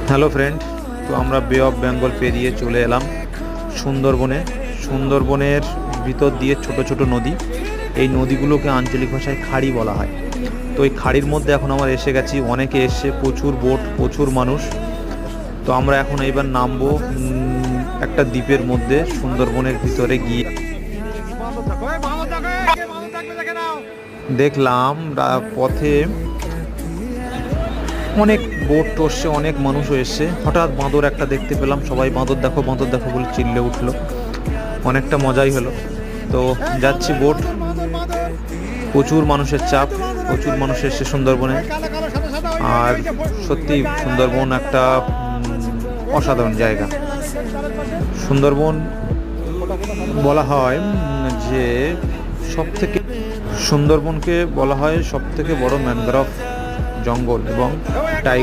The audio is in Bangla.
হ্যালো ফ্রেন্ড, তো আমরা বে অফ বেঙ্গল পেরিয়ে চলে এলাম সুন্দরবনে। সুন্দরবনের ভিতর দিয়ে ছোট ছোট নদী, এই নদীগুলোকে আঞ্চলিক ভাষায় খাড়ি বলা হয়। তো এই খাড়ির মধ্যে এখন আমরা এসে গেছি, অনেকে এসছে, প্রচুর বোট, প্রচুর মানুষ। তো আমরা এখন এইবার নামবো একটা দ্বীপের মধ্যে, সুন্দরবনের ভিতরে গিয়ে দেখলাম পথে অনেক বোট টসছে, অনেক মানুষও এসছে। হঠাৎ বাঁদর একটা দেখতে পেলাম, সবাই বাঁদর দেখো বাঁদর দেখো বলে চিল্লে উঠলো, অনেকটা মজাই হলো। তো যাচ্ছি বোট, প্রচুর মানুষের চাপ, প্রচুর মানুষ এসছে সুন্দরবনে। আর সত্যি সুন্দরবন একটা অসাধারণ জায়গা। সুন্দরবন বলা হয় যে সুন্দরবনকে বলা হয় সব থেকে বড় ম্যানগ্রোভ জঙ্গল এবং টাইগার